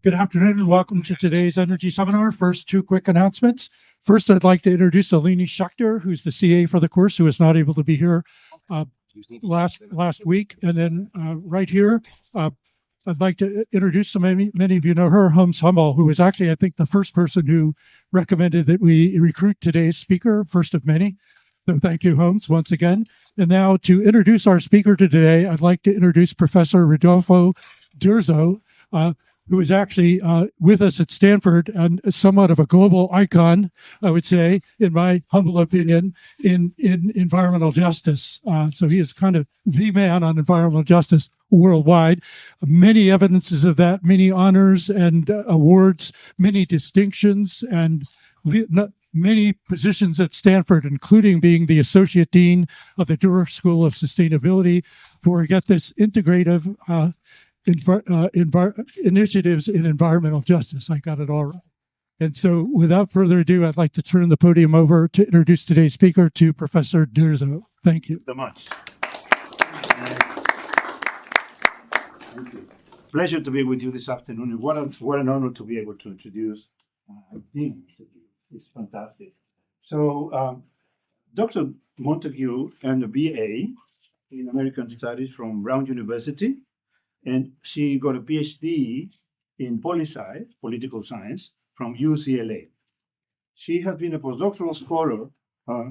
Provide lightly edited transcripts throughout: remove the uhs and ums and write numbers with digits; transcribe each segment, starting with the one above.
Good afternoon and welcome to today's energy seminar. First, two quick announcements. First, I'd like to introduce Alini Schechter, who's the CA for the course, who was not able to be here last week. And then right here, I'd like to introduce many of you know her, Holmes Hummel, who was actually, I think, the first person who recommended that we recruit today's speaker, first of many. So thank you, Holmes, once again. And now to introduce our speaker today, I'd like to introduce Professor Rodolfo Durzo, who is actually with us at Stanford and somewhat of a global icon, I would say, in my humble opinion, in environmental justice. So he is kind of the man on environmental justice worldwide. Many evidences of that, many honors and awards, many distinctions, and many positions at Stanford, including being the Associate Dean of the Doerr School of Sustainability for, get this, integrative initiatives in environmental justice. I got it all right. And so without further ado, I'd like to turn the podium over to introduce today's speaker, to Professor Durzo. Thank you. So much. Thank you. Pleasure to be with you this afternoon. What an honor to be able to introduce Dena. It's fantastic. So Dr. Montague earned a BA in American Studies from Brown University, and she got a PhD in political science, from UCLA. She has been a postdoctoral scholar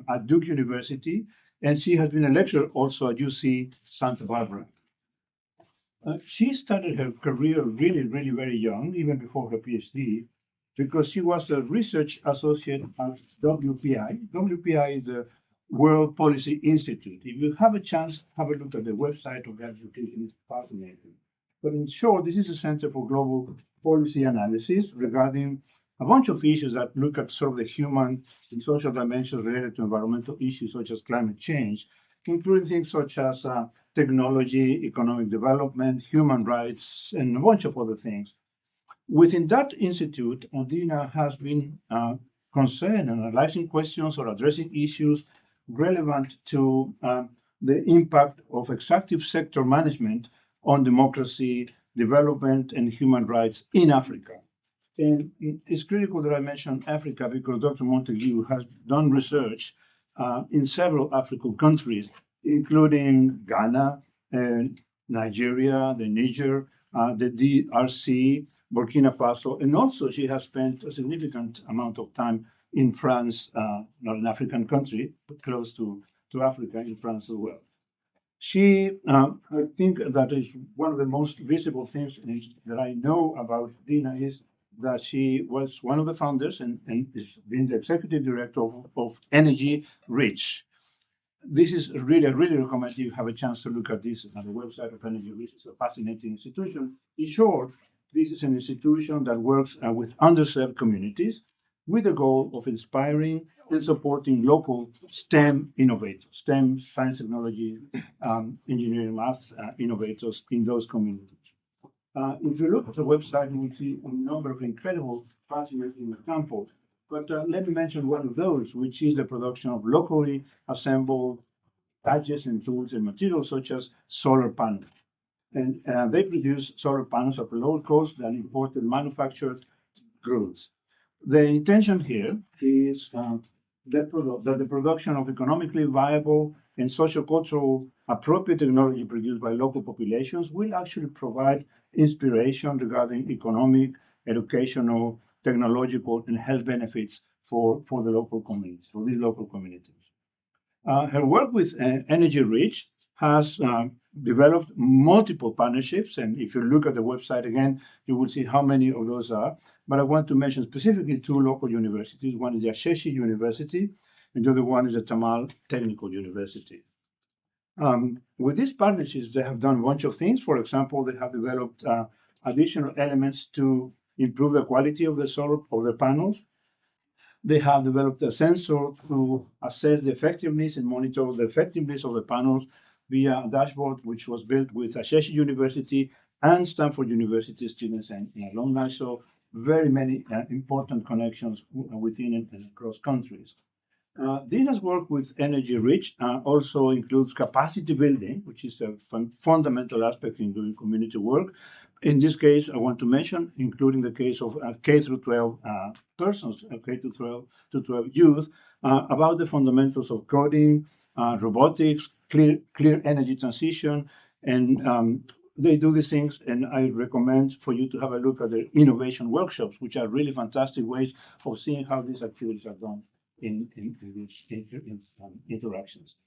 at Duke University, and she has been a lecturer also at UC Santa Barbara. She started her career really, really very young, even before her PhD, because she was a research associate at WPI. WPI is a World Policy Institute. If you have a chance, have a look at the website of that institution. It's fascinating. But in short, this is a center for global policy analysis regarding a bunch of issues that look at sort of the human and social dimensions related to environmental issues such as climate change, including things such as technology, economic development, human rights, and a bunch of other things. Within that institute, Dena has been concerned in analyzing questions or addressing issues relevant to the impact of extractive sector management on democracy, development, and human rights in Africa. And it's critical that I mention Africa because Dr. Montague has done research in several African countries, including Ghana, Nigeria, the Niger, the DRC, Burkina Faso, and also she has spent a significant amount of time in France, not an African country, but close to Africa, in France as well. She, I think that is one of the most visible things that I know about Dena is that she was one of the founders and is being the executive director of ÉnergieRich. This is really, I really recommend you have a chance to look at this on the website of ÉnergieRich. It's a fascinating institution. In short, this is an institution that works with underserved communities with the goal of inspiring and supporting local STEM innovators, STEM, science, technology, engineering, math innovators in those communities. If you look at the website, you will see a number of incredible, fascinating examples. But let me mention one of those, which is the production of locally assembled gadgets and tools and materials such as solar panels. And they produce solar panels at a lower cost than imported manufactured goods. The intention here is that the production of economically viable and socio-cultural appropriate technology produced by local populations will actually provide inspiration regarding economic, educational, technological, and health benefits for the local communities, for these local communities. Her work with ÉnergieRich has developed multiple partnerships, and if you look at the website again, you will see how many of those are. But I want to mention specifically two local universities. One is the Ashesi University, and the other one is the Tamale Technical University. With these partnerships, they have done a bunch of things. For example, they have developed additional elements to improve the quality of the panels. They have developed a sensor to assess the effectiveness and monitor the effectiveness of the panels via a dashboard, which was built with Ashesi University and Stanford University students and alumni. So very many important connections within and across countries. Dena's work with ÉnergieRich also includes capacity building, which is a fundamental aspect in doing community work, In this case, I want to mention, including the case of K through 12 persons, K to 12 youth, about the fundamentals of coding, robotics, clear energy transition, and they do these things. And I recommend for you to have a look at the innovation workshops, which are really fantastic ways of seeing how these activities are done in these interactions.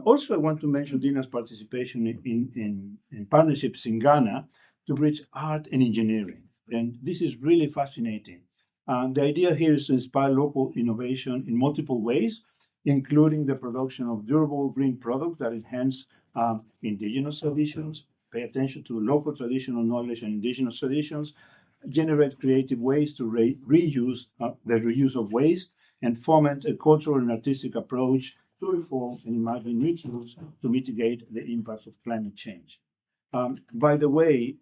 Also, I want to mention Dena's participation in partnerships in Ghana to bridge art and engineering. And this is really fascinating. The idea here is to inspire local innovation in multiple ways, including the production of durable green products that enhance indigenous traditions, pay attention to local traditional knowledge and indigenous traditions, generate creative ways to reuse the reuse of waste, and foment a cultural and artistic approach to reform and imagine new tools to mitigate the impacts of climate change. By the way,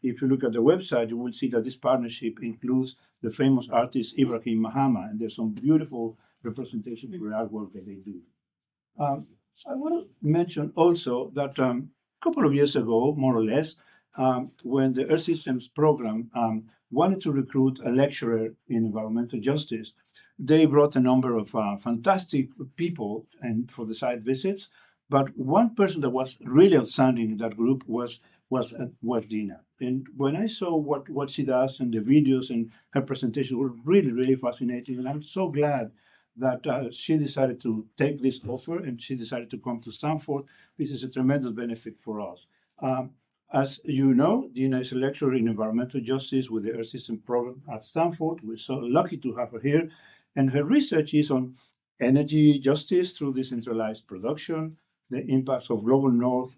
if you look at the website, you will see that this partnership includes the famous artist Ibrahim Mahama, and there's some beautiful representation of the artwork that they do. I want to mention also that a couple of years ago, more or less, when the Earth Systems program wanted to recruit a lecturer in environmental justice, they brought a number of fantastic people and for the site visits. But one person that was really outstanding in that group was Dena. And when I saw what she does and the videos and her presentation were really, really fascinating. And I'm so glad that she decided to take this offer and she decided to come to Stanford. This is a tremendous benefit for us. As you know, Dena is a lecturer in environmental justice with the Earth System program at Stanford. We're so lucky to have her here. And her research is on energy justice through decentralized production, the impacts of global north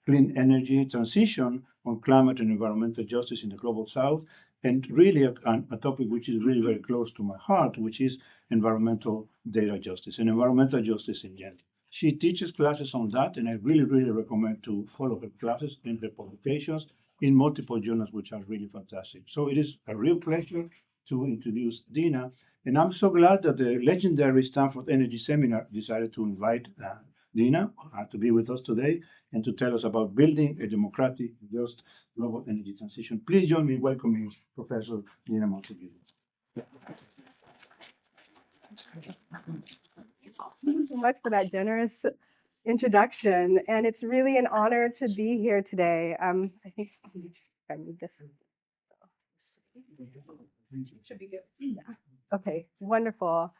clean energy transition on climate and environmental justice in the global south, and really a topic which is really very close to my heart, which is environmental data justice and environmental justice in general. She teaches classes on that, and I really, really recommend to follow her classes and her publications in multiple journals, which are really fantastic. So it is a real pleasure to introduce Dena, and I'm so glad that the legendary Stanford Energy Seminar decided to invite Dena to be with us today and to tell us about building a democratic, just global energy transition. Please join me in welcoming Professor Dena Montague. Thank you so much for that generous introduction. And it's really an honor to be here today. I think I need this. Should be good. Yeah. Okay, wonderful.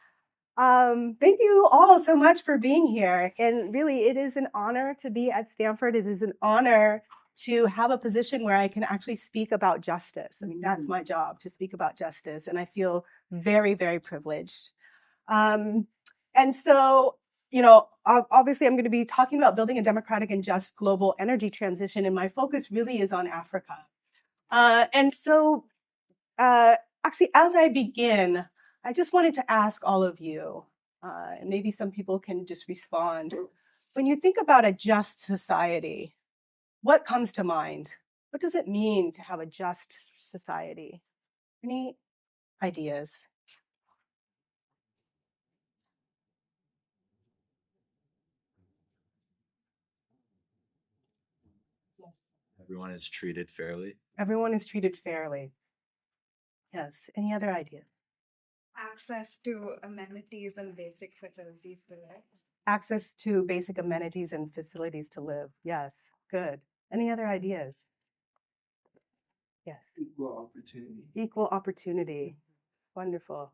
Thank you all so much for being here. And really, it is an honor to be at Stanford. It is an honor to have a position where I can actually speak about justice. I mean, that's my job, to speak about justice. And I feel very, very privileged. And so, you know, obviously I'm going to be talking about building a democratic and just global energy transition, and my focus really is on Africa. Actually, as I begin, I just wanted to ask all of you, and maybe some people can just respond. When you think about a just society, what comes to mind? What does it mean to have a just society? Any ideas? Yes. Everyone is treated fairly. Everyone is treated fairly. Yes. Any other ideas? Access to amenities and basic facilities to live. Access to basic amenities and facilities to live. Yes. Good. Any other ideas? Yes. Equal opportunity. Equal opportunity. Wonderful.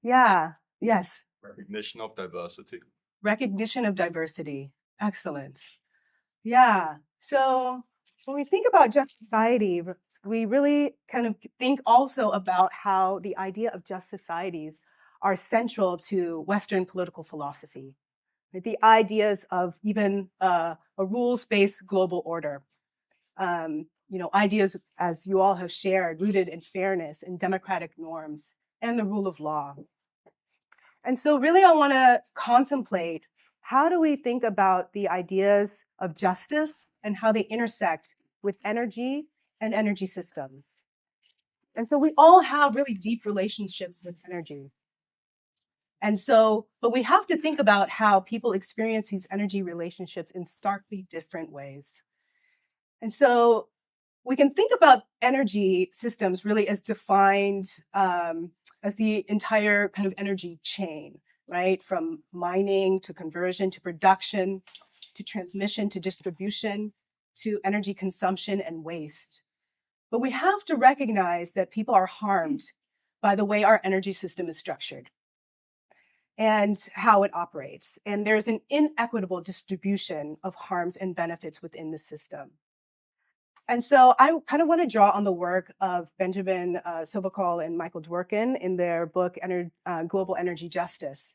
Yeah. Yes. Recognition of diversity. Recognition of diversity. Excellent. Yeah. So when we think about just society, we really kind of think also about how the idea of just societies are central to Western political philosophy. The ideas of even a rules-based global order. Ideas, as you all have shared, rooted in fairness and democratic norms and the rule of law. And so really I want to contemplate, how do we think about the ideas of justice and how they intersect with energy and energy systems? And so we all have really deep relationships with energy. And so, but we have to think about how people experience these energy relationships in starkly different ways. And so we can think about energy systems really as defined as the entire kind of energy chain, right? From mining to conversion to production to transmission to distribution to energy consumption and waste. But we have to recognize that people are harmed by the way our energy system is structured and how it operates. And there's an inequitable distribution of harms and benefits within the system. And so I kind of want to draw on the work of Benjamin Sovacool and Michael Dworkin in their book, Global Energy Justice,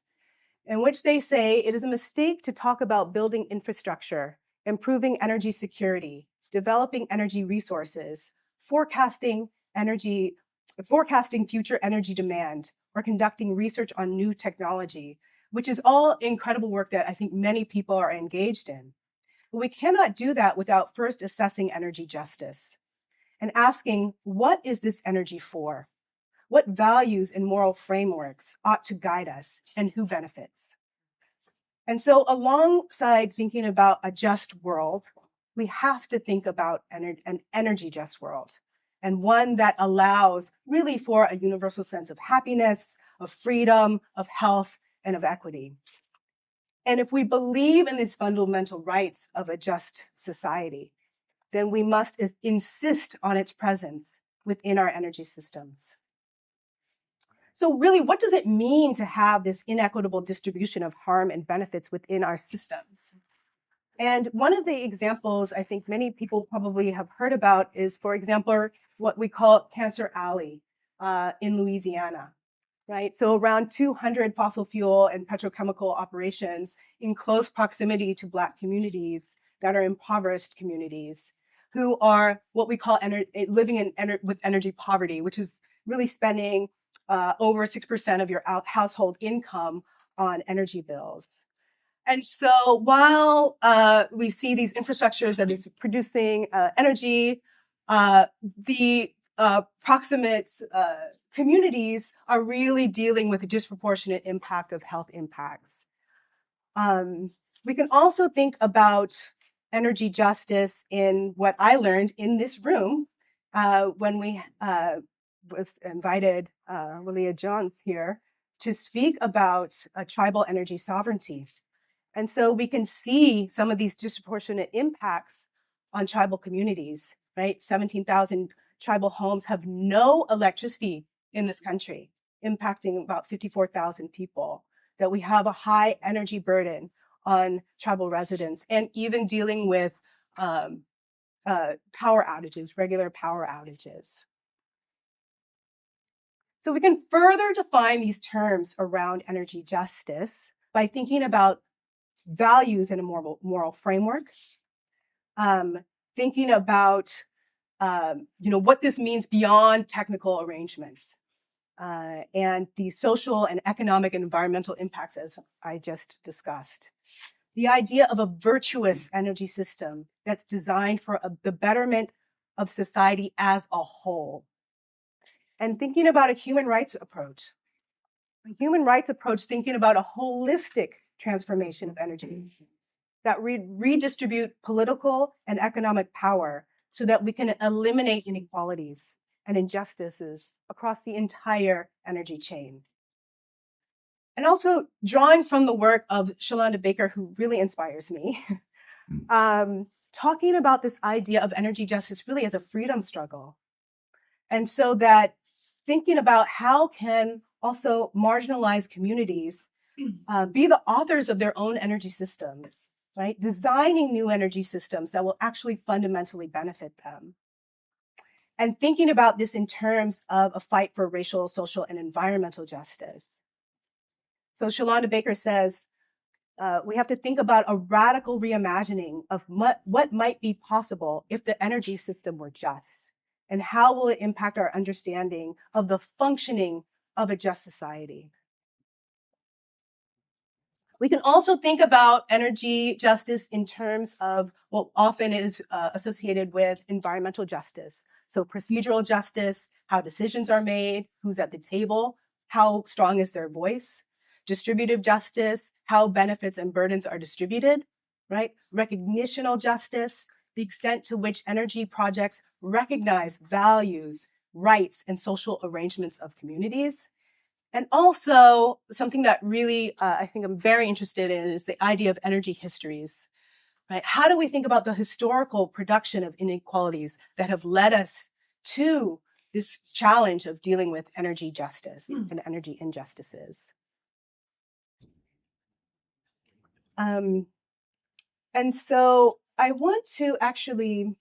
in which they say it is a mistake to talk about building infrastructure, improving energy security, developing energy resources, forecasting future energy demand, or conducting research on new technology, which is all incredible work that I think many people are engaged in. But we cannot do that without first assessing energy justice and asking, what is this energy for? What values and moral frameworks ought to guide us, and who benefits? And so alongside thinking about a just world, we have to think about an energy just world, and one that allows really for a universal sense of happiness, of freedom, of health, and of equity. And if we believe in these fundamental rights of a just society, then we must insist on its presence within our energy systems. So really, what does it mean to have this inequitable distribution of harm and benefits within our systems? And one of the examples I think many people probably have heard about is, for example, what we call Cancer Alley in Louisiana, right? So around 200 fossil fuel and petrochemical operations in close proximity to Black communities that are impoverished communities who are what we call living with energy poverty, which is really spending over 6% of your household income on energy bills. And so while we see these infrastructures that is producing energy, the proximate communities are really dealing with a disproportionate impact of health impacts. We can also think about energy justice in what I learned in this room when we was invited Lilia Jones here to speak about tribal energy sovereignty. And so we can see some of these disproportionate impacts on tribal communities, right? 17,000 tribal homes have no electricity in this country, impacting about 54,000 people, that we have a high energy burden on tribal residents, and even dealing with power outages, regular power outages. So we can further define these terms around energy justice by thinking about values in a moral framework, thinking about what this means beyond technical arrangements, and the social and economic and environmental impacts as I just discussed. The idea of a virtuous energy system that's designed for the betterment of society as a whole. And thinking about a human rights approach. A human rights approach thinking about a holistic transformation of energy that redistribute political and economic power so that we can eliminate inequalities and injustices across the entire energy chain. And also drawing from the work of Shalonda Baker, who really inspires me, talking about this idea of energy justice really as a freedom struggle. And so that thinking about how can also marginalized communities be the authors of their own energy systems, right? Designing new energy systems that will actually fundamentally benefit them. And thinking about this in terms of a fight for racial, social, and environmental justice. So Shalonda Baker says, we have to think about a radical reimagining of what might be possible if the energy system were just, and how will it impact our understanding of the functioning of a just society. We can also think about energy justice in terms of what often is associated with environmental justice. So procedural justice, how decisions are made, who's at the table, how strong is their voice. Distributive justice, how benefits and burdens are distributed, right? Recognitional justice, the extent to which energy projects recognize values, rights, and social arrangements of communities. And also, something that really I think I'm very interested in is the idea of energy histories. Right? How do we think about the historical production of inequalities that have led us to this challenge of dealing with energy justice and energy injustices? And so I want to actually,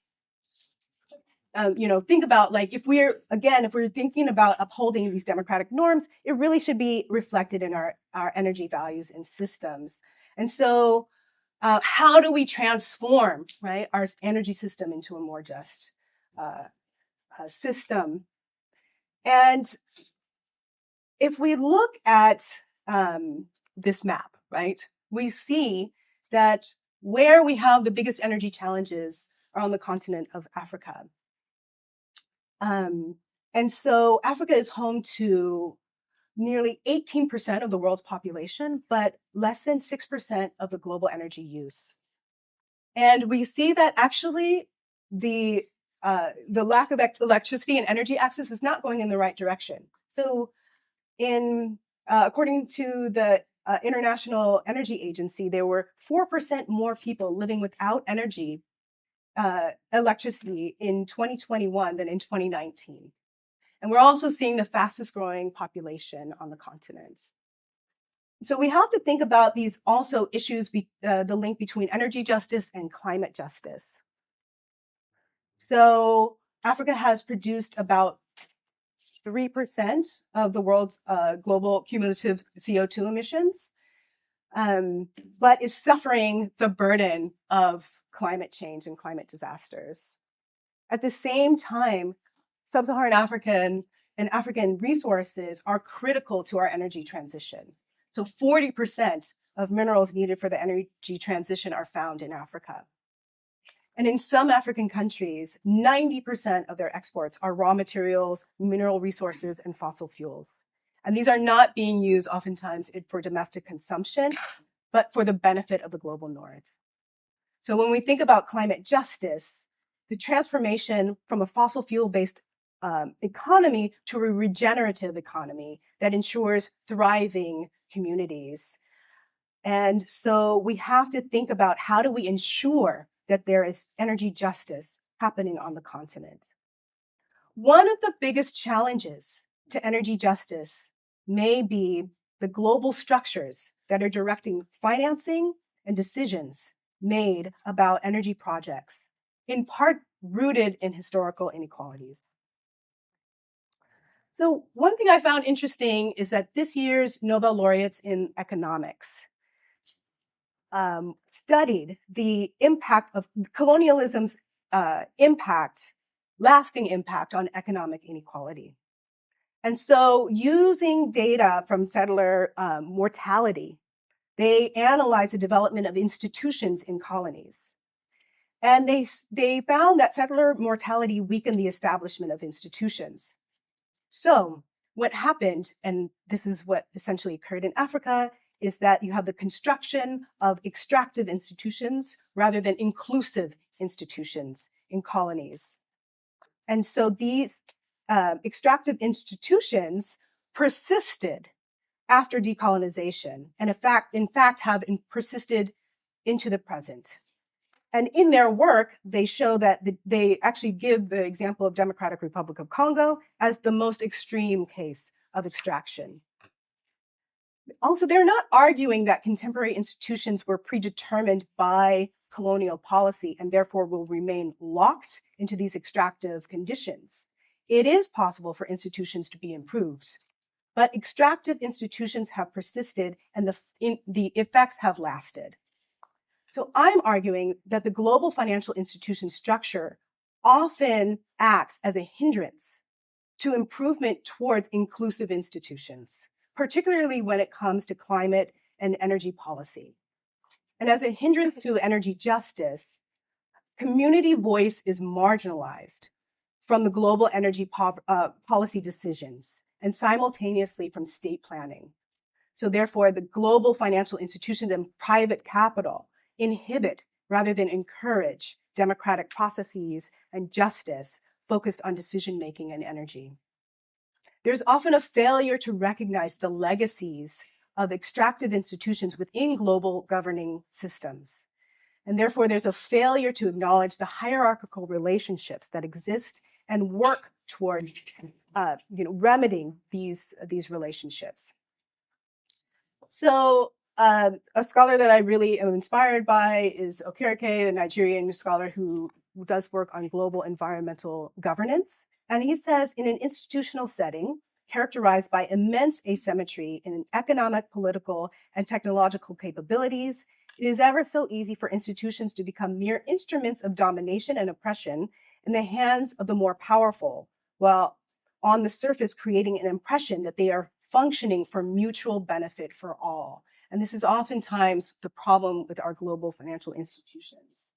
think about like if we're thinking about upholding these democratic norms, it really should be reflected in our energy values and systems. And so, how do we transform, right, our energy system into a more just system? And if we look at this map, right, we see that where we have the biggest energy challenges are on the continent of Africa. And so Africa is home to nearly 18% of the world's population, but less than 6% of the global energy use. And we see that actually the lack of electricity and energy access is not going in the right direction. So according to the International Energy Agency, there were 4% more people living without electricity in 2021 than in 2019. And we're also seeing the fastest growing population on the continent. So we have to think about these also issues, the link between energy justice and climate justice. So Africa has produced about 3% of the world's global cumulative CO2 emissions, but is suffering the burden of climate change and climate disasters. At the same time, sub-Saharan African and African resources are critical to our energy transition. So 40% of minerals needed for the energy transition are found in Africa. And in some African countries, 90% of their exports are raw materials, mineral resources, and fossil fuels. And these are not being used oftentimes for domestic consumption, but for the benefit of the global north. So when we think about climate justice, the transformation from a fossil fuel-based economy to a regenerative economy that ensures thriving communities. And so we have to think about how do we ensure that there is energy justice happening on the continent. One of the biggest challenges to energy justice may be the global structures that are directing financing and decisions made about energy projects, in part rooted in historical inequalities. So one thing I found interesting is that this year's Nobel laureates in economics studied the impact of colonialism's lasting impact on economic inequality. And so using data from settler mortality, they analyzed the development of institutions in colonies. And they found that settler mortality weakened the establishment of institutions. So what happened, and this is what essentially occurred in Africa, is that you have the construction of extractive institutions rather than inclusive institutions in colonies. And so these extractive institutions persisted after decolonization, and in fact have persisted into the present. And in their work, they show that they actually give the example of Democratic Republic of Congo as the most extreme case of extraction. Also, they're not arguing that contemporary institutions were predetermined by colonial policy and therefore will remain locked into these extractive conditions. It is possible for institutions to be improved, but extractive institutions have persisted and the effects have lasted. So I'm arguing that the global financial institution structure often acts as a hindrance to improvement towards inclusive institutions, particularly when it comes to climate and energy policy. And as a hindrance to energy justice, community voice is marginalized from the global energy policy decisions and simultaneously from state planning. So therefore, the global financial institutions and private capital inhibit rather than encourage democratic processes, and justice focused on decision-making and energy. There's often a failure to recognize the legacies of extractive institutions within global governing systems. And therefore, there's a failure to acknowledge the hierarchical relationships that exist and work toward remedying these relationships. So a scholar that I really am inspired by is Okereke, a Nigerian scholar who does work on global environmental governance. And he says, in an institutional setting characterized by immense asymmetry in economic, political, and technological capabilities, it is ever so easy for institutions to become mere instruments of domination and oppression in the hands of the more powerful, while on the surface creating an impression that they are functioning for mutual benefit for all. And this is oftentimes the problem with our global financial institutions.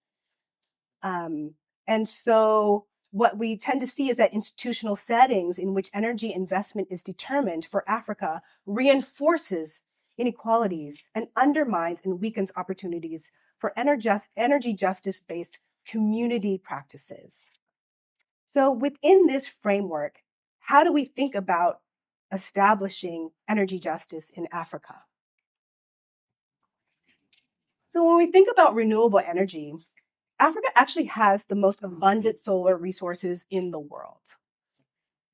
And so what we tend to see is that institutional settings in which energy investment is determined for Africa reinforces inequalities and undermines and weakens opportunities for energy justice-based community practices. So within this framework, how do we think about establishing energy justice in Africa? So when we think about renewable energy, Africa actually has the most abundant solar resources in the world.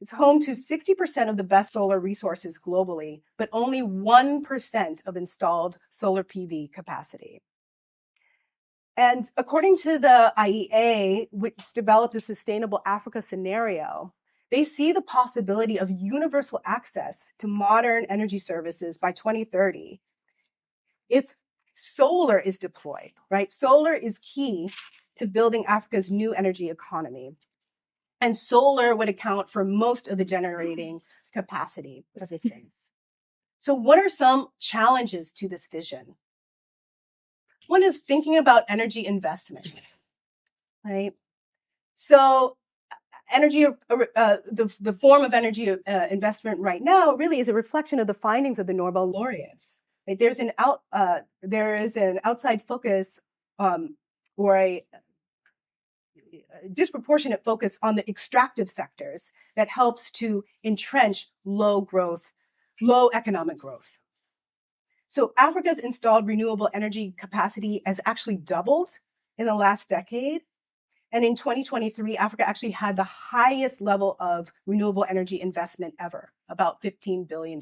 It's home to 60% of the best solar resources globally, but only 1% of installed solar PV capacity. And according to the IEA, which developed a sustainable Africa scenario, they see the possibility of universal access to modern energy services by 2030 if solar is deployed, right? Solar is key to building Africa's new energy economy. And solar would account for most of the generating capacity as it is. So what are some challenges to this vision? One is thinking about energy investment, right? So energy, the form of energy investment right now really is a reflection of the findings of the Nobel laureates. Right? There is an outside focus or a disproportionate focus on the extractive sectors that helps to entrench low economic growth. So Africa's installed renewable energy capacity has actually doubled in the last decade. And in 2023, Africa actually had the highest level of renewable energy investment ever, about $15 billion.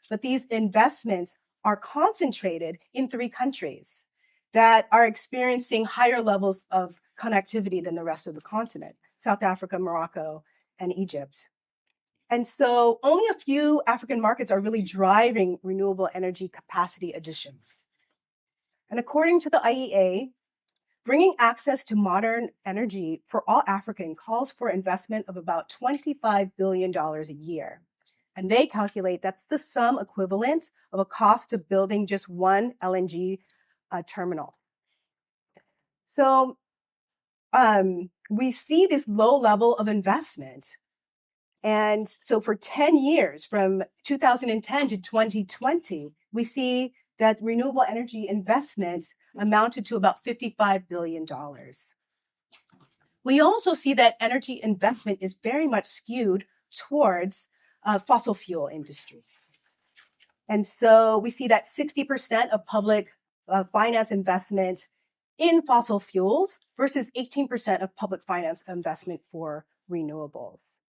But these investments are concentrated in 3 countries that are experiencing higher levels of connectivity than the rest of the continent: South Africa, Morocco, and Egypt. And so only a few African markets are really driving renewable energy capacity additions. And according to the IEA, bringing access to modern energy for all Africans calls for investment of about $25 billion a year. And they calculate that's the sum equivalent of a cost of building just one LNG terminal. So we see this low level of investment. And so for 10 years, from 2010 to 2020, we see that renewable energy investment amounted to about $55 billion. We also see that energy investment is very much skewed towards fossil fuel industry. And so we see that 60% of public finance investment in fossil fuels versus 18% of public finance investment for renewables.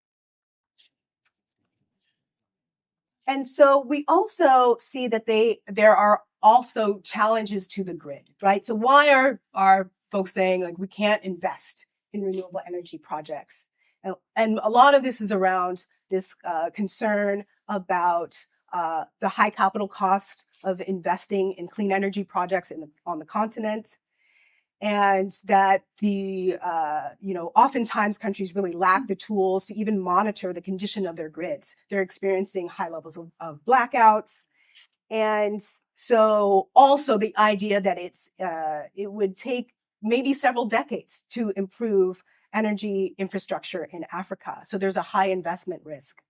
And so we also see that there are also challenges to the grid, right? So why are folks saying like we can't invest in renewable energy projects? And a lot of this is around this concern about the high capital cost of investing in clean energy projects on the continent. And that oftentimes countries really lack the tools to even monitor the condition of their grids. They're experiencing high levels of blackouts. And so also the idea that it would take maybe several decades to improve energy infrastructure in Africa. So there's a high investment risk.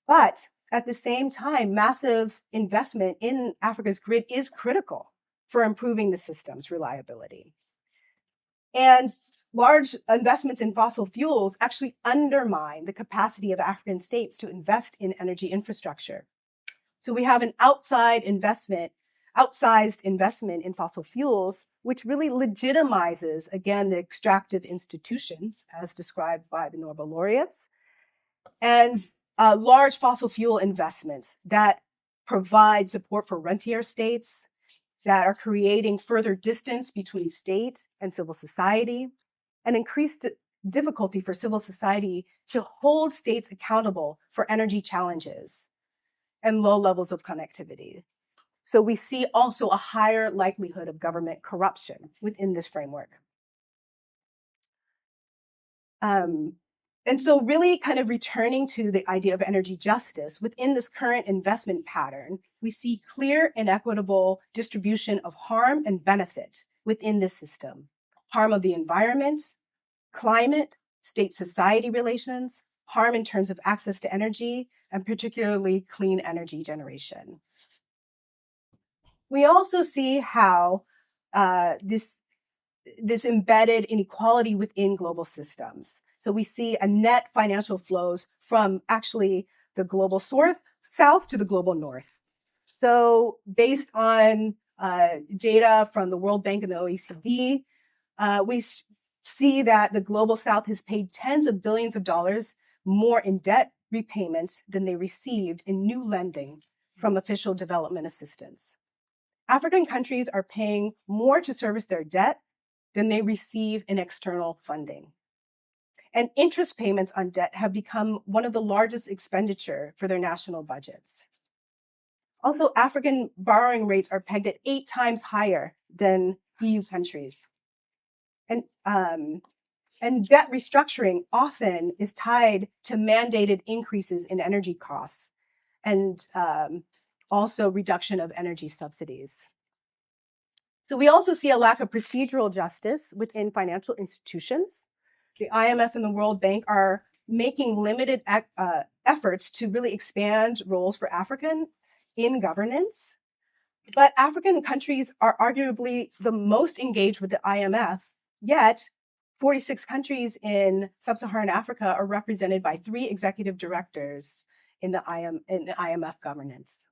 But at the same time, massive investment in Africa's grid is critical for improving the system's reliability. And large investments in fossil fuels actually undermine the capacity of African states to invest in energy infrastructure. So we have an outsized investment in fossil fuels, which really legitimizes, again, the extractive institutions as described by the Nobel laureates, and large fossil fuel investments that provide support for rentier states, that are creating further distance between state and civil society, and increased difficulty for civil society to hold states accountable for energy challenges and low levels of connectivity. So we see also a higher likelihood of government corruption within this framework. And so really kind of returning to the idea of energy justice, within this current investment pattern, we see clear and equitable distribution of harm and benefit within this system. Harm of the environment, climate, state-society relations, harm in terms of access to energy, and particularly clean energy generation. We also see how this embedded inequality within global systems. So we see a net financial flows from actually the global south to the global north. So based on data from the World Bank and the OECD, we see that the global south has paid tens of billions of dollars more in debt repayments than they received in new lending from official development assistance. African countries are paying more to service their debt than they receive in external funding. And interest payments on debt have become one of the largest expenditure for their national budgets. Also, African borrowing rates are pegged at 8 times higher than EU countries. And debt restructuring often is tied to mandated increases in energy costs and also reduction of energy subsidies. So we also see a lack of procedural justice within financial institutions. The IMF and the World Bank are making limited efforts to really expand roles for African in governance. But African countries are arguably the most engaged with the IMF, yet 46 countries in sub-Saharan Africa are represented by 3 executive directors in the IMF governance.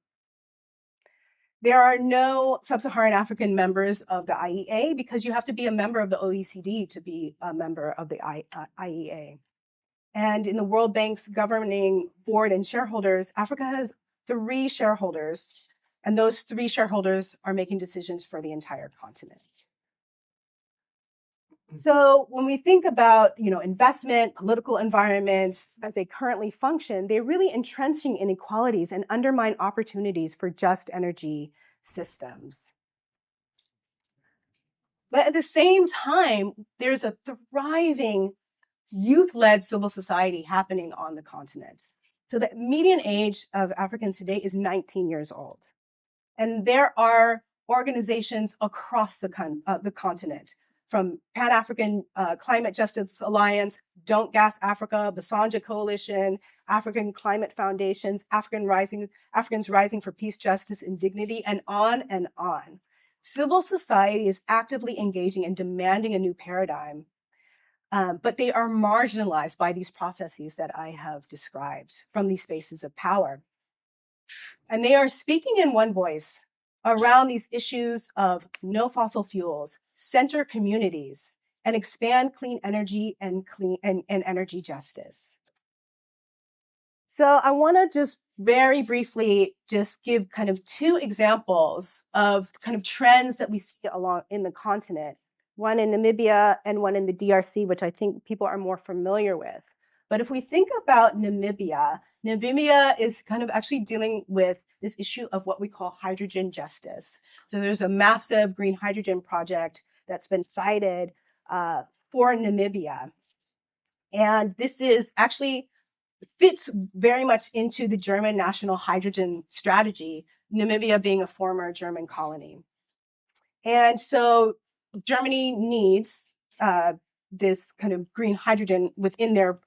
There are no sub-Saharan African members of the IEA because you have to be a member of the OECD to be a member of the IEA. And in the World Bank's governing board and shareholders, Africa has 3 shareholders, and those 3 shareholders are making decisions for the entire continent. So when we think about, investment, political environments as they currently function, they're really entrenching inequalities and undermine opportunities for just energy systems. But at the same time, there's a thriving youth-led civil society happening on the continent. So the median age of Africans today is 19 years old. And there are organizations across the continent, from Pan-African Climate Justice Alliance, Don't Gas Africa, Basanja Coalition, African Climate Foundations, Africans Rising for Peace, Justice, and Dignity, and on and on. Civil society is actively engaging and demanding a new paradigm, but they are marginalized by these processes that I have described from these spaces of power. And they are speaking in one voice around these issues of no fossil fuels, center communities, and expand clean energy and energy justice. So I want to just very briefly just give kind of 2 examples of kind of trends that we see along in the continent, one in Namibia and one in the DRC, which I think people are more familiar with. But if we think about Namibia is kind of actually dealing with this issue of what we call hydrogen justice. So there's a massive green hydrogen project that's been cited for Namibia. And this is actually fits very much into the German national hydrogen strategy, Namibia being a former German colony. And so Germany needs this kind of green hydrogen within their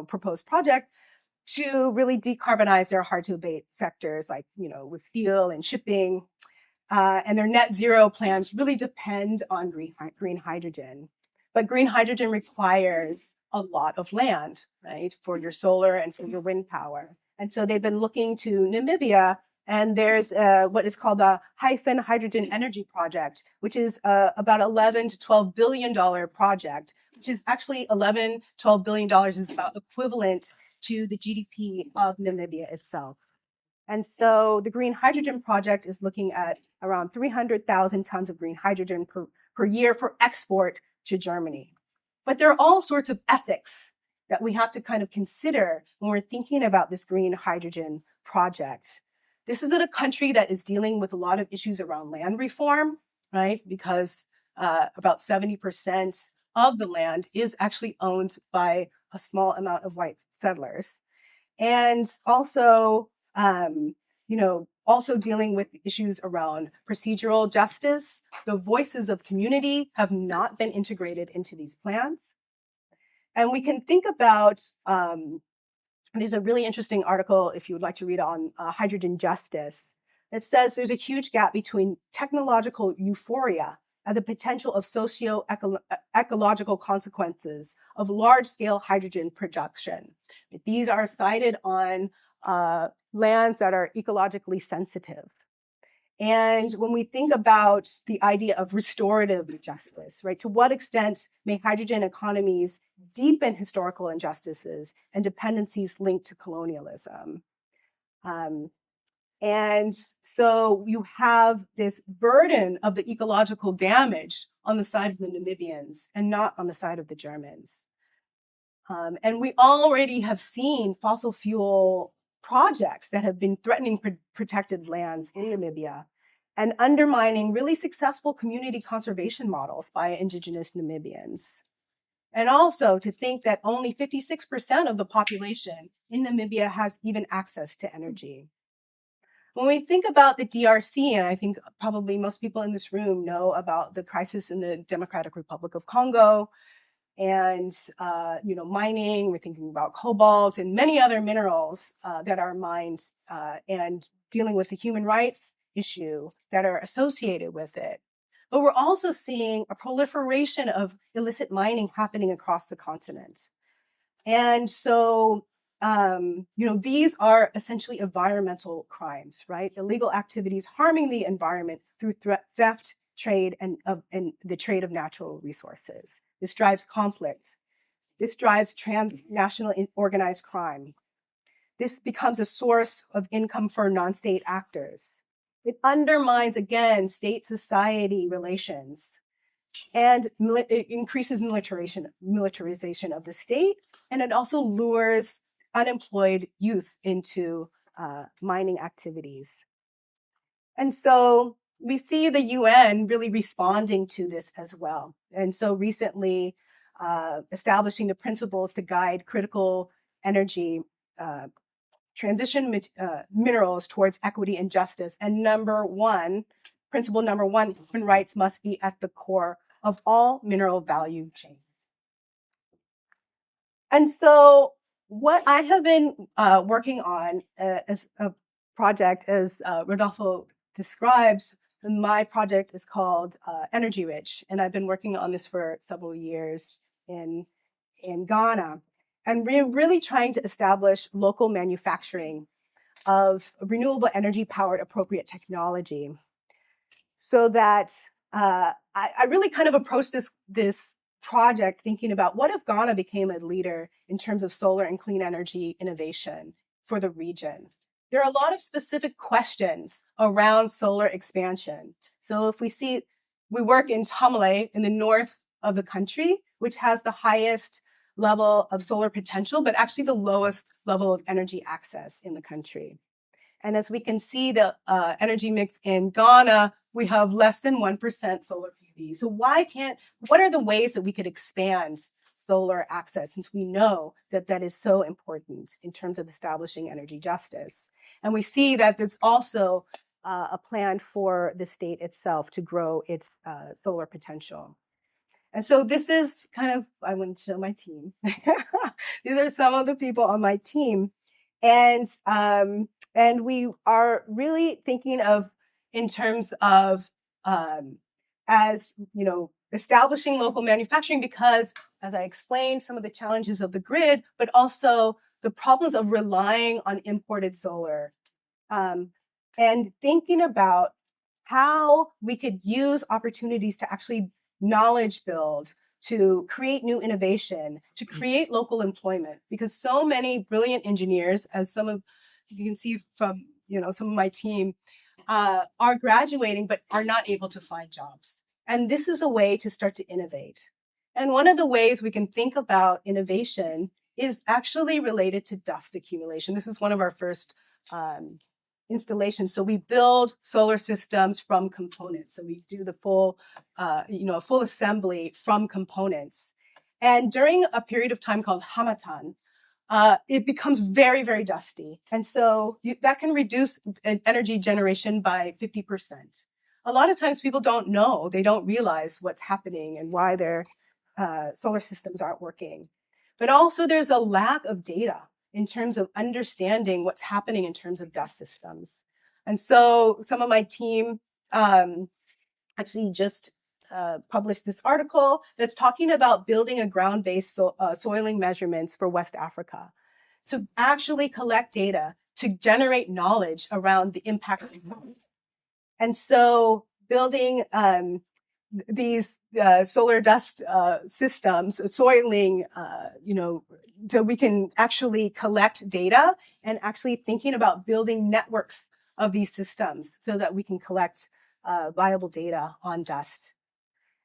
proposed project to really decarbonize their hard to abate sectors like, with steel and shipping. And their net zero plans really depend on green hydrogen. But green hydrogen requires a lot of land, right, for your solar and for your wind power. And so they've been looking to Namibia, and there's what is called the Hyphen Hydrogen Energy Project, which is about $11 to $12 billion project, which is actually $12 billion is about equivalent to the GDP of Namibia itself. And so the Green Hydrogen Project is looking at around 300,000 tons of green hydrogen per year for export to Germany. But there are all sorts of ethics that we have to kind of consider when we're thinking about this green hydrogen project. This is in a country that is dealing with a lot of issues around land reform, right? Because about 70% of the land is actually owned by a small amount of white settlers. And also, also dealing with issues around procedural justice. The voices of community have not been integrated into these plans. And we can think about, there's a really interesting article, if you would like to read on hydrogen justice, that says there's a huge gap between technological euphoria and the potential of socio-ecological consequences of large-scale hydrogen production. These are cited on lands that are ecologically sensitive. And when we think about the idea of restorative justice, right, to what extent may hydrogen economies deepen historical injustices and dependencies linked to colonialism? And so you have this burden of the ecological damage on the side of the Namibians and not on the side of the Germans. And we already have seen fossil fuel projects that have been threatening protected lands in Namibia and undermining really successful community conservation models by indigenous Namibians. And also to think that only 56% of the population in Namibia has even access to energy. When we think about the DRC, and I think probably most people in this room know about the crisis in the Democratic Republic of Congo, and mining, we're thinking about cobalt and many other minerals that are mined and dealing with the human rights issue that are associated with it. But we're also seeing a proliferation of illicit mining happening across the continent. And so, these are essentially environmental crimes, right? Illegal activities harming the environment through theft, trade, and the trade of natural resources. This drives conflict. This drives transnational organized crime. This becomes a source of income for non-state actors. It undermines, again, state-society relations. And it increases militarization of the state. And it also lures unemployed youth into mining activities. And so we see the UN really responding to this as well. And so recently establishing the principles to guide critical energy transition minerals towards equity and justice. And principle number one, human rights must be at the core of all mineral value chains. And so what I have been working on as a project, as Rodolfo described, my project is called ÉnergieRich, and I've been working on this for several years in Ghana. And we're really trying to establish local manufacturing of renewable energy powered appropriate technology, so that I really kind of approached this project thinking about what if Ghana became a leader in terms of solar and clean energy innovation for the region. There are a lot of specific questions around solar expansion. So if we work in Tamale in the north of the country, which has the highest level of solar potential, but actually the lowest level of energy access in the country. And as we can see, the energy mix in Ghana, we have less than 1% solar PV. So what are the ways that we could expand solar access, since we know that that is so important in terms of establishing energy justice? And we see that there's also a plan for the state itself to grow its solar potential. And so this is I want to show my team. These are some of the people on my team. And we are really thinking of in terms of, as establishing local manufacturing because, as I explained, some of the challenges of the grid, but also the problems of relying on imported solar. And thinking about how we could use opportunities to actually knowledge build, to create new innovation, to create local employment, because so many brilliant engineers, as some of you can see from some of my team, are graduating but are not able to find jobs. And this is a way to start to innovate. And one of the ways we can think about innovation is actually related to dust accumulation. This is one of our first installations. So we build solar systems from components. So we do the full, a full assembly from components. And during a period of time called Hamatan, it becomes very, very dusty. And so that can reduce energy generation by 50%. A lot of times people don't know, they don't realize what's happening and why their solar systems aren't working. But also there's a lack of data in terms of understanding what's happening in terms of dust systems. And so some of my team actually just published this article that's talking about building a ground-based soiling measurements for West Africa. So actually collect data to generate knowledge around the impact of health. And so building these solar dust systems, soiling, so we can actually collect data and actually thinking about building networks of these systems so that we can collect viable data on dust.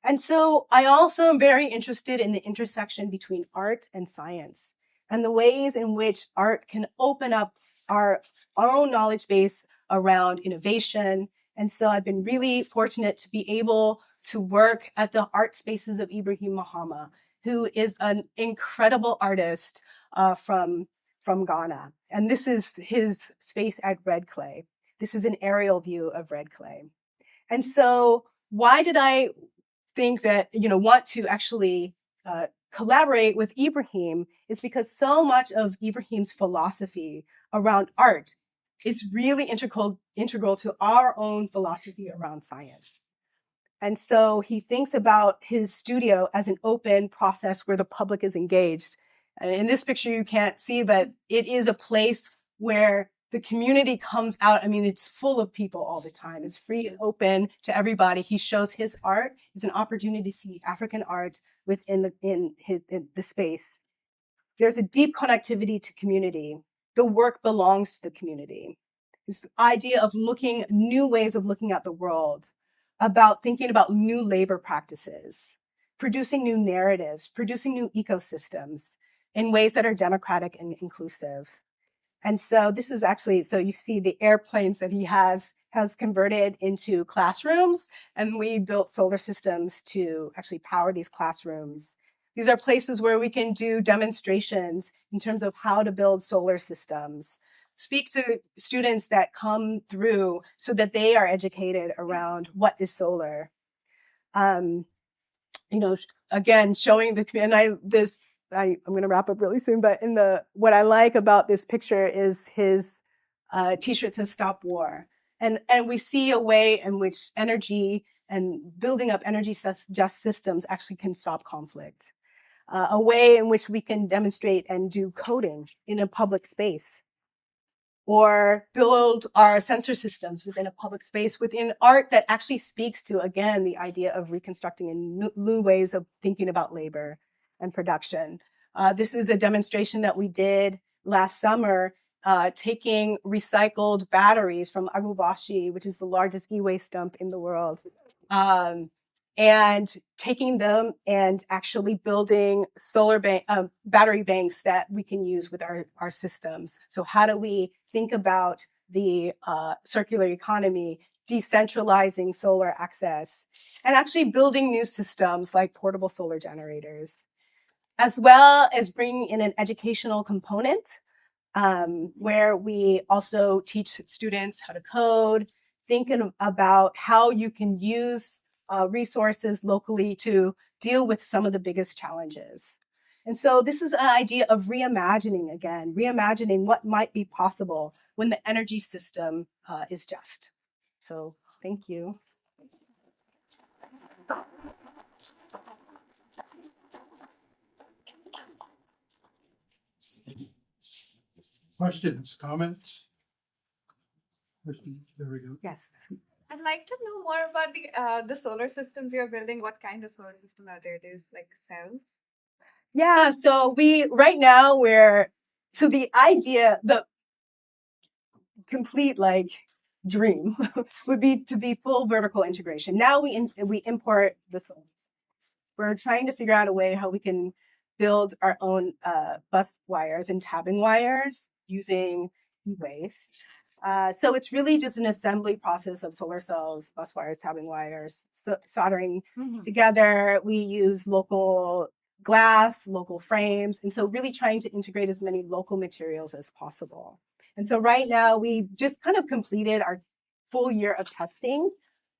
And so I also am very interested in the intersection between art and science and the ways in which art can open up our own knowledge base around innovation. And so I've been really fortunate to be able to work at the art spaces of Ibrahim Mahama, who is an incredible artist from Ghana. And this is his space at Red Clay. This is an aerial view of Red Clay. And so why did I think that, want to actually collaborate with Ibrahim is because so much of Ibrahim's philosophy around art is really integral to our own philosophy around science. And so he thinks about his studio as an open process where the public is engaged. And in this picture, you can't see, but it is a place where the community comes out. I mean, it's full of people all the time. It's free and open to everybody. He shows his art. It's an opportunity to see African art within the space. There's a deep connectivity to community. The work belongs to the community. This idea of new ways of looking at the world, about thinking about new labor practices, producing new narratives, producing new ecosystems in ways that are democratic and inclusive. And so this is actually, so you see the airplanes that he has converted into classrooms, and we built solar systems to actually power these classrooms. These are places where we can do demonstrations in terms of how to build solar systems, speak to students that come through so that they are educated around what is solar. Again, showing I'm going to wrap up really soon, but what I like about this picture is his t-shirt says "Stop War," and we see a way in which energy and building up energy just systems actually can stop conflict. A way in which we can demonstrate and do coding in a public space, or build our sensor systems within a public space, within art that actually speaks to, again, the idea of reconstructing and new ways of thinking about labor and production. This is a demonstration that we did last summer, taking recycled batteries from Agubashi, which is the largest e-waste dump in the world, and taking them and actually building battery banks that we can use with our systems. So how do we think about the circular economy, decentralizing solar access, and actually building new systems like portable solar generators, as well as bringing in an educational component where we also teach students how to code, thinking about how you can use resources locally to deal with some of the biggest challenges. And so this is an idea of reimagining what might be possible when the energy system is just. So thank you. Questions, comments? There we go. Yes. I'd like to know more about the solar systems you're building. What kind of solar system are there? There's like cells. Yeah, so right now so the idea, the complete like dream would be to be full vertical integration. Now we import the cells. We're trying to figure out a way how we can build our own bus wires and tabbing wires using waste. So it's really just an assembly process of solar cells, bus wires, tabbing wires, soldering together. We use local glass, local frames, and so really trying to integrate as many local materials as possible. And so right now we just kind of completed our full year of testing.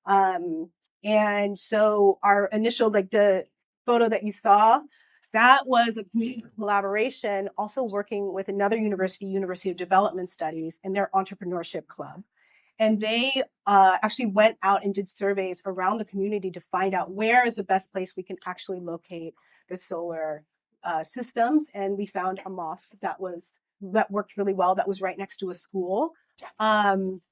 And so our initial, like the photo that you saw, that was a community collaboration, also working with another University of Development Studies and their entrepreneurship club. And they actually went out and did surveys around the community to find out where is the best place we can actually locate the solar systems. And we found a mosque that worked really well. That was right next to a school. And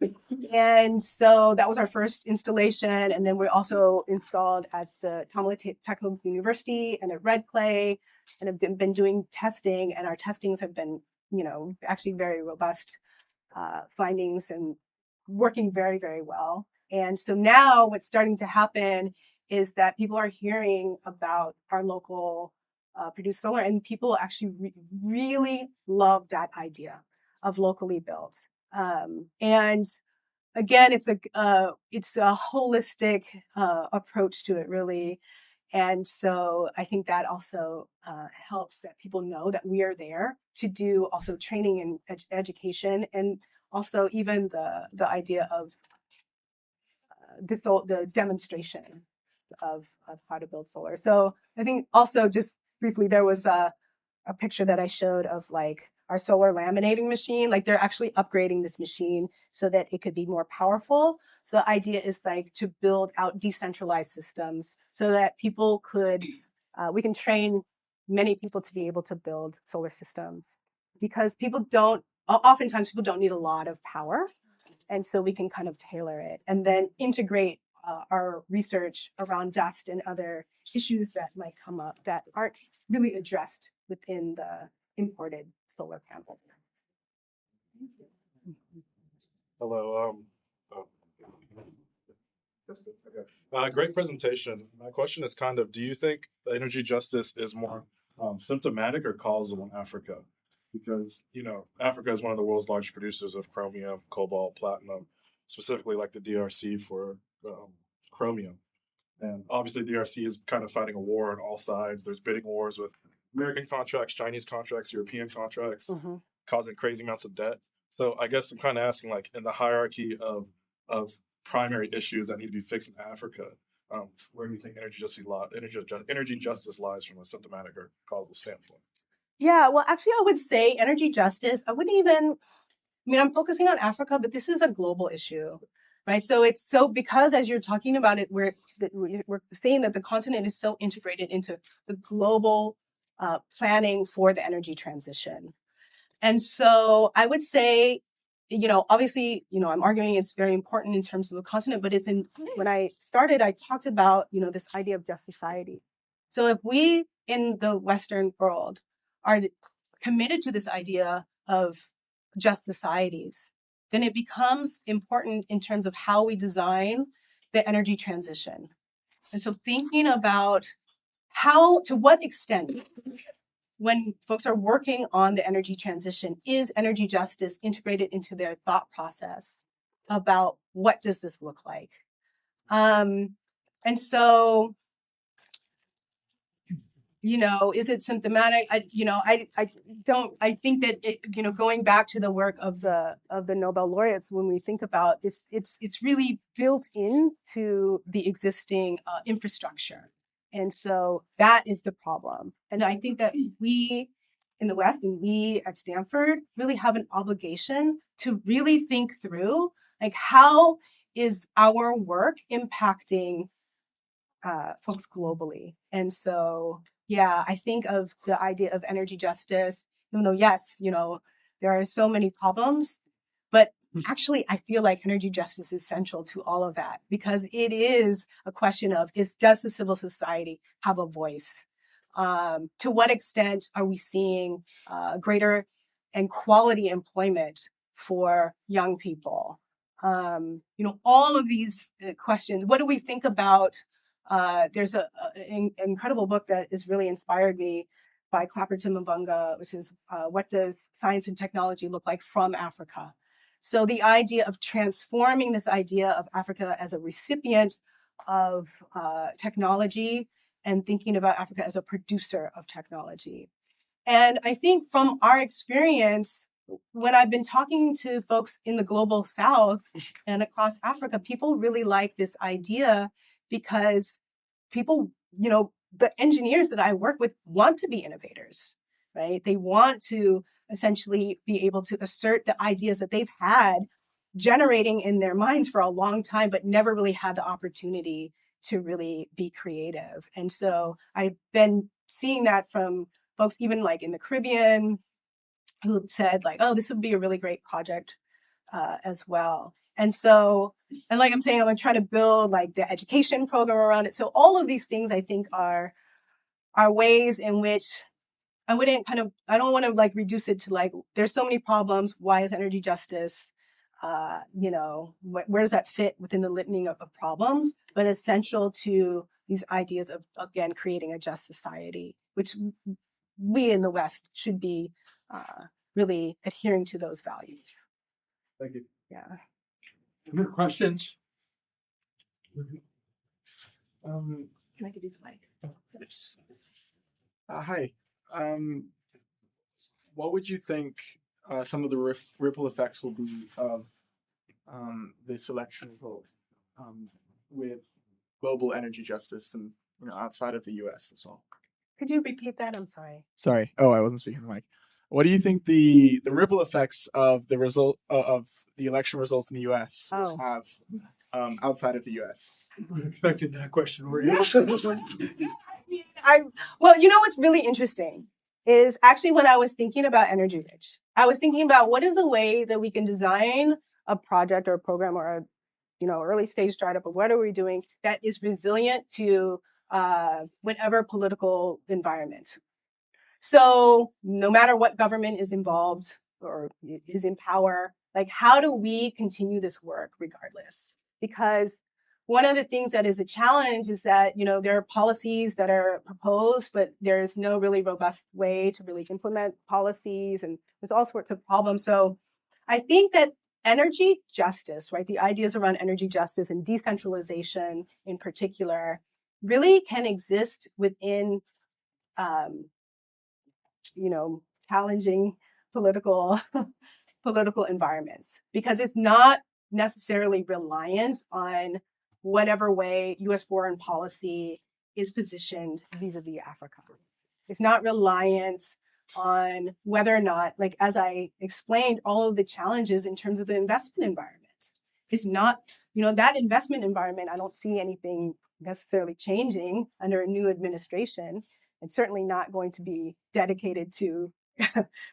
so that was our first installation. And then we also installed at the Tamale Technical University and at Red Clay, and have been doing testing. And our testings have been, actually very robust findings and working very, very well. And so now what's starting to happen is that people are hearing about our local produced solar, and people actually really love that idea of locally built. And again, it's a holistic approach to it, really. And so I think that also helps that people know that we are there to do also training and education, and also even the idea of the demonstration of how to build solar. So I think also just briefly, there was a picture that I showed of like our solar laminating machine. Like they're actually upgrading this machine so that it could be more powerful. So the idea is like to build out decentralized systems so that people could, we can train many people to be able to build solar systems, because oftentimes people don't need a lot of power. And so we can kind of tailor it and then integrate our research around dust and other issues that might come up that aren't really addressed within the imported solar panels. Hello. Great presentation. My question is do you think energy justice is more symptomatic or causal in Africa? Because, Africa is one of the world's largest producers of chromium, cobalt, platinum, specifically like the DRC for chromium. And obviously DRC is kind of fighting a war on all sides. There's bidding wars with American contracts, Chinese contracts, European contracts, causing crazy amounts of debt. So I guess I'm kind of asking, like, in the hierarchy of primary issues that need to be fixed in Africa, where do you think energy justice lies from a symptomatic or causal standpoint? Yeah, well, actually, I would say energy justice. I'm focusing on Africa, but this is a global issue, right? So because as you're talking about it, we're saying that the continent is so integrated into the global planning for the energy transition. And so I would say, obviously, I'm arguing it's very important in terms of the continent, but when I started, I talked about, this idea of just society. So if we in the Western world are committed to this idea of just societies, then it becomes important in terms of how we design the energy transition. And so thinking about to what extent, when folks are working on the energy transition, is energy justice integrated into their thought process about what does this look like? And so, is it symptomatic? I think that going back to the work of the Nobel laureates, when we think about this, it's really built into the existing infrastructure. And so that is the problem. And I think that we in the West and we at Stanford really have an obligation to really think through, like, how is our work impacting folks globally. And so, yeah, I think of the idea of energy justice, even though, yes, there are so many problems, but actually, I feel like energy justice is central to all of that because it is a question of, does the civil society have a voice? To what extent are we seeing greater and quality employment for young people? All of these questions. What do we think about? There's an incredible book that has really inspired me by Clapperton Mavunga, which is What Does Science and Technology Look Like from Africa? So the idea of transforming this idea of Africa as a recipient of technology and thinking about Africa as a producer of technology. And I think from our experience, when I've been talking to folks in the global South and across Africa, people really like this idea because people, the engineers that I work with want to be innovators, right? They want to essentially be able to assert the ideas that they've had generating in their minds for a long time, but never really had the opportunity to really be creative. And so I've been seeing that from folks, even like in the Caribbean, who said like, oh, this would be a really great project as well. And so, and like I'm saying, I'm trying to build like the education program around it. So all of these things I think are ways in which I don't want to like reduce it to like, there's so many problems. Why is energy justice? Where does that fit within the litany of problems? But essential to these ideas of, again, creating a just society, which we in the West should be really adhering to those values. Thank you. Yeah. Other questions? Can I give you the mic? Yes. Hi. What would you think some of the ripple effects will be of this election result with global energy justice and outside of the U.S. as well? Could you repeat that? I'm sorry. Sorry. Oh, I wasn't speaking to the mic. What do you think the ripple effects of the result of the election results in the U.S. will have outside of the U.S.? I expected that question, were you? Well, what's really interesting is actually when I was thinking about ÉnergieRich, I was thinking about what is a way that we can design a project or a program or a early stage startup or what are we doing that is resilient to whatever political environment. So no matter what government is involved or is in power, like how do we continue this work regardless? Because one of the things that is a challenge is that, there are policies that are proposed, but there's no really robust way to really implement policies and there's all sorts of problems. So I think that energy justice, right? The ideas around energy justice and decentralization in particular really can exist within, challenging political environments because it's not necessarily reliant on whatever way U.S. foreign policy is positioned vis-a-vis Africa. It's not reliant on whether or not, like as I explained, all of the challenges in terms of the investment environment. It's not, that investment environment, I don't see anything necessarily changing under a new administration. It's certainly not going to be dedicated to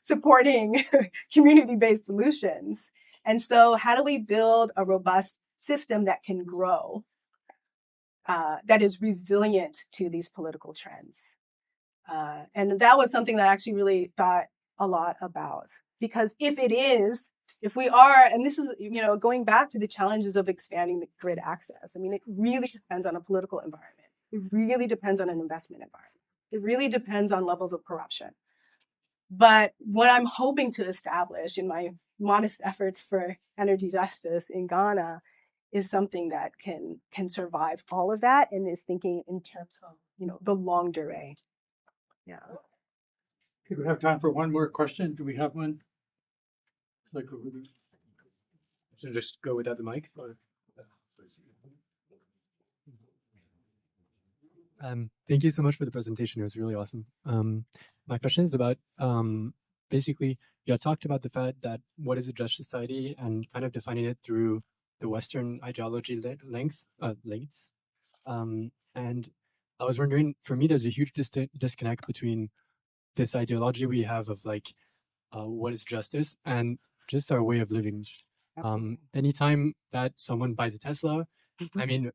supporting community-based solutions. And so how do we build a robust system that can grow, that is resilient to these political trends? And that was something that I actually really thought a lot about. Because if we are, and this is, going back to the challenges of expanding the grid access, I mean, it really depends on a political environment. It really depends on an investment environment. It really depends on levels of corruption. But what I'm hoping to establish in my modest efforts for energy justice in Ghana is something that can survive all of that and is thinking in terms of, the longue durée. Yeah. Okay, we have time for one more question. Do we have one? So just go without the mic? Thank you so much for the presentation. It was really awesome. My question is about basically, you talked about the fact that what is a just society and kind of defining it through the Western ideology lengths. And I was wondering, for me, there's a huge disconnect between this ideology we have of like what is justice and just our way of living. Anytime that someone buys a Tesla, I mean,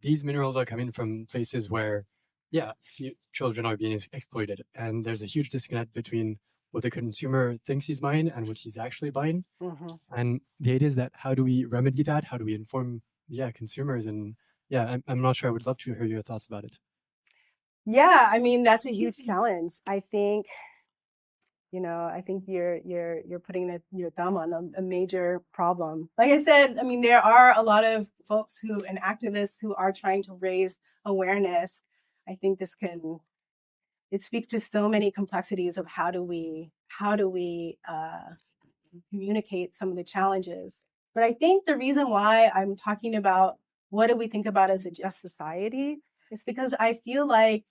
these minerals are coming from places where, yeah, children are being exploited. And there's a huge disconnect between what the consumer thinks he's buying and what he's actually buying. And the idea is that how do we remedy that? How do we inform, consumers? And I'm not sure. I would love to hear your thoughts about it. Yeah, I mean, that's a huge challenge. I think, I think you're putting your thumb on a major problem. Like I said, I mean, there are a lot of folks and activists who are trying to raise awareness. I think it speaks to so many complexities of how do we communicate some of the challenges. But I think the reason why I'm talking about what do we think about as a just society is because I feel like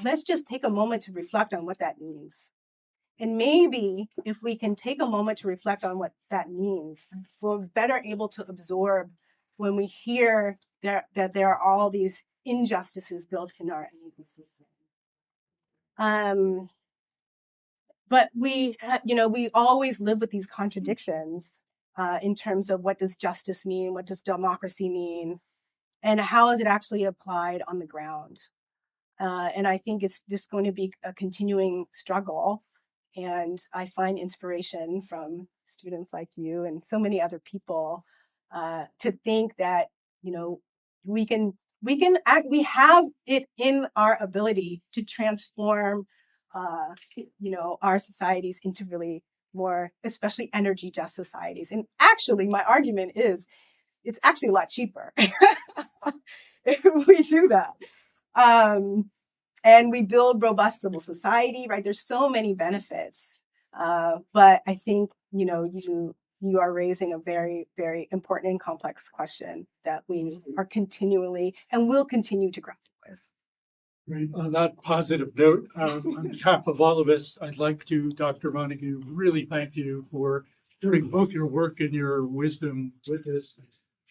let's just take a moment to reflect on what that means. And maybe if we can take a moment to reflect on what that means, we're better able to absorb when we hear that there are all these injustices built in our energy system. But we always live with these contradictions in terms of what does justice mean, what does democracy mean, and how is it actually applied on the ground. And I think it's just going to be a continuing struggle. And I find inspiration from students like you and so many other people to think that, we have it in our ability to transform, our societies into really more, especially energy just societies. And actually, my argument is it's actually a lot cheaper if we do that. And we build robust civil society, right? There's so many benefits. But I think, you are raising a very, very important and complex question that we are continually and will continue to grapple with. Great. On that positive note, on behalf of all of us, I'd like to, Dr. Montague, really thank you for sharing both your work and your wisdom with us.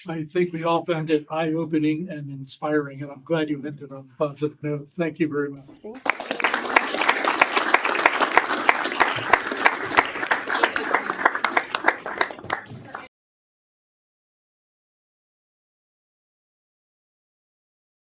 I think we all found it eye-opening and inspiring, and I'm glad you ended on a positive note. Thank you very much. Thank you.